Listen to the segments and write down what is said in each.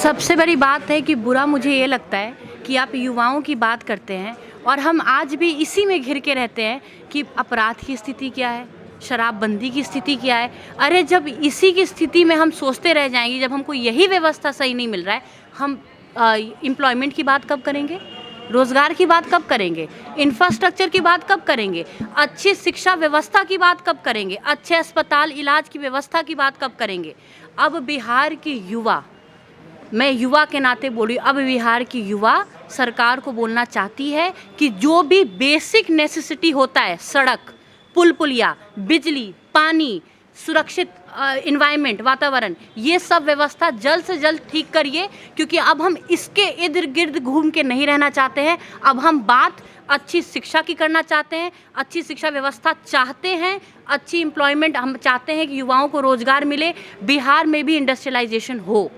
सबसे बड़ी बात है कि बुरा मुझे ये लगता है कि आप युवाओं की बात करते हैं और हम आज भी इसी में घिर के रहते हैं कि अपराध की स्थिति क्या है, शराबबंदी की स्थिति क्या है। अरे जब इसी की स्थिति में हम सोचते रह जाएंगे, जब हमको यही व्यवस्था सही नहीं मिल रहा है, हम एम्प्लॉयमेंट की बात कब करेंगे, रोज़गार की बात कब करेंगे, इंफ्रास्ट्रक्चर की बात कब करेंगे, अच्छी शिक्षा व्यवस्था की बात कब करेंगे, अच्छे अस्पताल इलाज की व्यवस्था की बात कब करेंगे। अब बिहार की युवा, मैं युवा के नाते बोली, अब बिहार की युवा सरकार को बोलना चाहती है कि जो भी बेसिक नेसेसिटी होता है, सड़क, पुल पुलिया, बिजली, पानी, सुरक्षित इन्वायरमेंट, वातावरण, ये सब व्यवस्था जल्द से जल्द ठीक करिए, क्योंकि अब हम इसके इर्द गिर्द घूम के नहीं रहना चाहते हैं। अब हम बात अच्छी शिक्षा की करना चाहते हैं, अच्छी शिक्षा व्यवस्था चाहते हैं, अच्छी एम्प्लॉयमेंट हम चाहते हैं कि युवाओं को रोज़गार मिले, बिहार में भी इंडस्ट्रियलाइजेशन हो।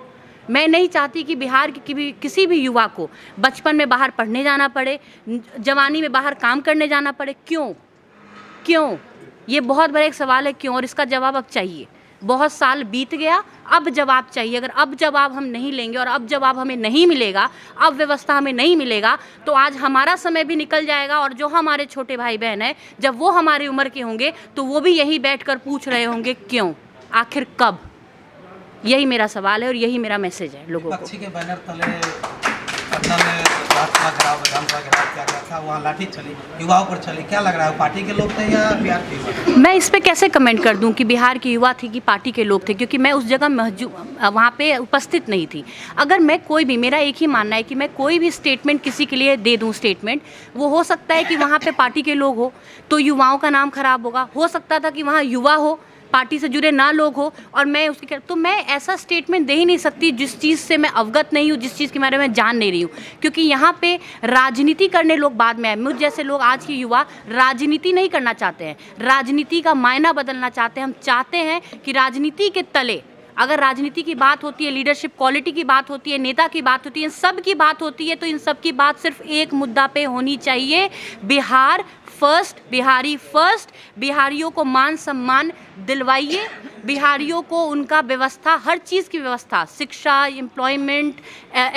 मैं नहीं चाहती कि बिहार की किसी भी युवा को बचपन में बाहर पढ़ने जाना पड़े, जवानी में बाहर काम करने जाना पड़े। क्यों? ये बहुत बड़ा एक सवाल है, क्यों, और इसका जवाब अब चाहिए। बहुत साल बीत गया, अब जवाब चाहिए। अगर अब जवाब हम नहीं लेंगे और अब जवाब हमें नहीं मिलेगा, अब व्यवस्था हमें नहीं मिलेगा, तो आज हमारा समय भी निकल जाएगा और जो हमारे छोटे भाई बहन हैं, जब वो हमारी उम्र के होंगे तो वो भी यहीं बैठकर पूछ रहे होंगे क्यों, आखिर कब। यही मेरा सवाल है और यही मेरा मैसेज है लोगों को। के बैनर तले पटना में विधानसभा क्या था, वहाँ लाठी चली, युवाओं पर चली, क्या लग रहा है, पार्टी के लोग थे या बिहार के युवा? मैं इस पे कैसे कमेंट कर दूं कि बिहार के युवा थे कि पार्टी के लोग थे, क्योंकि मैं उस जगह वहाँ पे उपस्थित नहीं थी। अगर मैं कोई भी, मेरा एक ही मानना है कि मैं कोई भी स्टेटमेंट किसी के लिए दे दूं स्टेटमेंट, वो हो सकता है कि वहाँ पे पार्टी के लोग हो तो युवाओं का नाम खराब होगा, हो सकता था कि वहाँ युवा हो, पार्टी से जुड़े ना लोग हो, और मैं उसकी, तो मैं ऐसा स्टेटमेंट दे ही नहीं सकती जिस चीज़ से मैं अवगत नहीं हूँ, जिस चीज़ के बारे में जान नहीं रही हूँ। क्योंकि यहाँ पे राजनीति करने लोग बाद में आए। मुझ जैसे लोग, आज के युवा राजनीति नहीं करना चाहते हैं, राजनीति का मायना बदलना चाहते हैं। हम चाहते हैं कि राजनीति के तले, अगर राजनीति की बात होती है, लीडरशिप क्वालिटी की बात होती है, नेता की बात होती है, सब की बात होती है, तो इन सब की बात सिर्फ एक मुद्दा पे होनी चाहिए, बिहार फर्स्ट, बिहारी फर्स्ट। बिहारियों को मान सम्मान दिलवाइए, बिहारियों को उनका व्यवस्था, हर चीज़ की व्यवस्था, शिक्षा, एम्प्लॉयमेंट,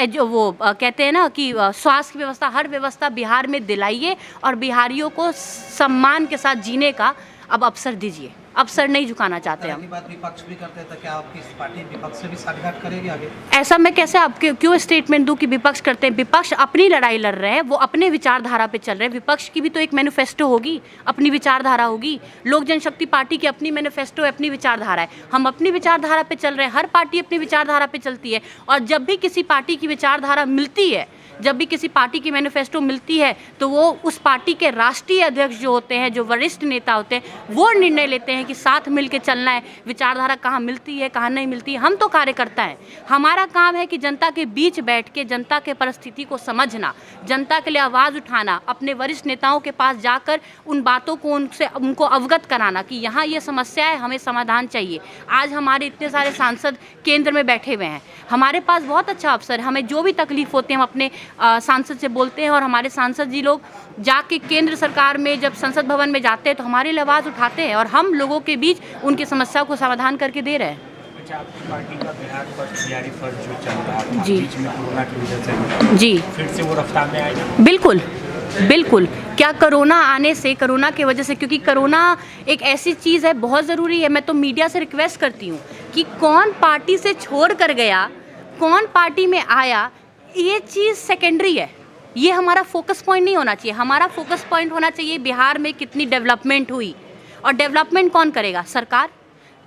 वो कहते हैं ना कि स्वास्थ्य की व्यवस्था, हर व्यवस्था बिहार में दिलाइए और बिहारियों को सम्मान के साथ जीने का अब अवसर दीजिए। अवसर नहीं झुकाना चाहते हम। बात विपक्ष भी करते हैं, तो क्या आपकी पार्टी विपक्ष से भी साठगांठ करेगी आगे? ऐसा मैं कैसे आपके क्यों स्टेटमेंट दूं कि विपक्ष करते हैं? विपक्ष अपनी लड़ाई लड़ रहे हैं, वो अपने विचारधारा पे चल रहे हैं। विपक्ष की भी तो एक मैनिफेस्टो होगी, अपनी विचारधारा होगी। लोक जनशक्ति पार्टी की अपनी मैनिफेस्टो है, अपनी विचारधारा है। हम अपनी विचारधारा पे चल रहे हैं, हर पार्टी अपनी विचारधारा पे चलती है। और जब भी किसी पार्टी की विचारधारा मिलती है, जब भी किसी पार्टी की मैनिफेस्टो मिलती है, तो वो उस पार्टी के राष्ट्रीय अध्यक्ष जो होते हैं, जो वरिष्ठ नेता होते हैं, वो निर्णय लेते हैं कि साथ मिल के चलना है। विचारधारा कहाँ मिलती है, कहाँ नहीं मिलती है, हम तो कार्यकर्ता हैं। हमारा काम है कि जनता के बीच बैठ के जनता के परिस्थिति को समझना, जनता के लिए आवाज़ उठाना, अपने वरिष्ठ नेताओं के पास जाकर उन बातों को उनको अवगत कराना कि यहाँ ये समस्या है, हमें समाधान चाहिए। आज हमारे इतने सारे सांसद केंद्र में बैठे हुए हैं, हमारे पास बहुत अच्छा अवसर है। हमें जो भी तकलीफ होती है हम अपने सांसद से बोलते हैं, और हमारे सांसद जी लोग जाके केंद्र सरकार में, जब संसद भवन में जाते हैं, तो हमारे लिए आवाज़ उठाते हैं और हम लोगों के बीच उनकी समस्या को समाधान करके दे रहे हैं। अच्छा, आपकी पार्टी का बिहार फर्स्ट, बिहारी फर्स्ट जो चल रहा है जी, बीच में कोरोना की वजह से जी, फिर से वो रफ्तार में आएगा? बिल्कुल। क्या कोरोना आने से, कोरोना की वजह से, क्योंकि कोरोना एक ऐसी चीज़ है, बहुत ज़रूरी है। मैं तो मीडिया से रिक्वेस्ट करती हूँ कि कौन पार्टी से छोड़ कर गया, कौन पार्टी में आया, ये चीज़ सेकेंडरी है। ये हमारा फोकस पॉइंट नहीं होना चाहिए। हमारा फोकस पॉइंट होना चाहिए बिहार में कितनी डेवलपमेंट हुई, और डेवलपमेंट कौन करेगा? सरकार।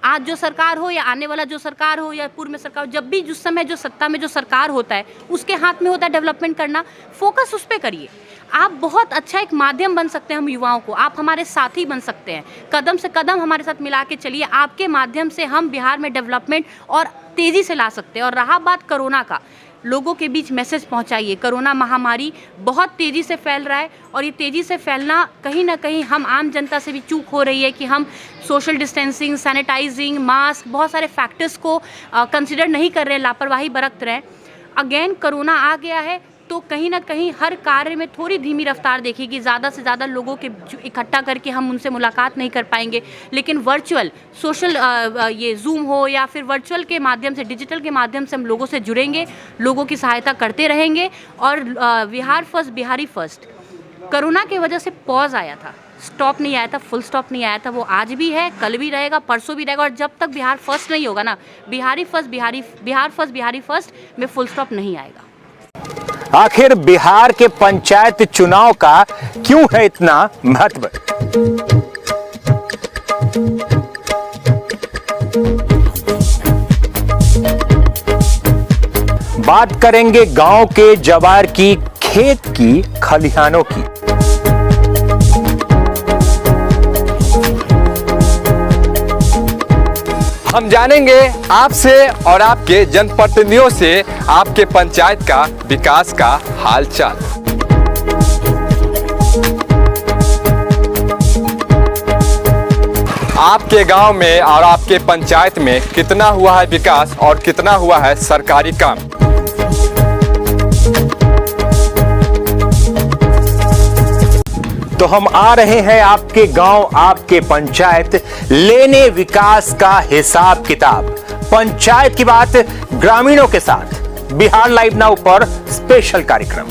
आज जो सरकार हो या आने वाला जो सरकार हो या पूर्व में सरकार हो, जब भी जिस समय जो सत्ता में जो सरकार होता है, उसके हाथ में होता है डेवलपमेंट करना। फोकस उस पर करिए। आप बहुत अच्छा एक माध्यम बन सकते हैं हम युवाओं को, आप हमारे साथी बन सकते हैं। कदम से कदम हमारे साथ मिला के चलिए, आपके माध्यम से हम बिहार में डेवलपमेंट और तेज़ी से ला सकते हैं। और रहा बात कोरोना का, लोगों के बीच मैसेज पहुंचाइए। कोरोना महामारी बहुत तेज़ी से फैल रहा है, और ये तेज़ी से फैलना कहीं ना कहीं हम आम जनता से भी चूक हो रही है कि हम सोशल डिस्टेंसिंग, सैनिटाइजिंग, मास्क, बहुत सारे फैक्टर्स को कंसिडर नहीं कर रहे हैं, लापरवाही बरत रहे हैं। अगेन कोरोना आ गया है, तो कहीं ना कहीं हर कार्य में थोड़ी धीमी रफ्तार देखेगी, ज़्यादा से ज़्यादा लोगों के इकट्ठा करके हम उनसे मुलाकात नहीं कर पाएंगे। लेकिन वर्चुअल सोशल ये जूम हो या फिर वर्चुअल के माध्यम से, डिजिटल के माध्यम से हम लोगों से जुड़ेंगे, लोगों की सहायता करते रहेंगे। और Bihar first Bihari first corona की वजह से पॉज आया था, स्टॉप नहीं आया था, फुल स्टॉप नहीं आया था, वो आज भी है, कल भी रहेगा, परसों भी रहेगा। और जब तक बिहार फर्स्ट नहीं होगा ना, बिहार फर्स्ट बिहारी फर्स्ट में फुल स्टॉप नहीं आएगा। आखिर बिहार के पंचायत चुनाव का क्यों है इतना महत्व? बात करेंगे गांव के जवार की, खेत की, खलिहानों की। हम जानेंगे आपसे और आपके जनप्रतिनिधियों से आपके पंचायत का विकास का हालचाल। आपके गांव में और आपके पंचायत में कितना हुआ है विकास और कितना हुआ है सरकारी काम। तो हम आ रहे हैं आपके गांव, आपके पंचायत, लेने विकास का हिसाब किताब। पंचायत की बात ग्रामीणों के साथ बिहार लाइव नाउ पर स्पेशल कार्यक्रम।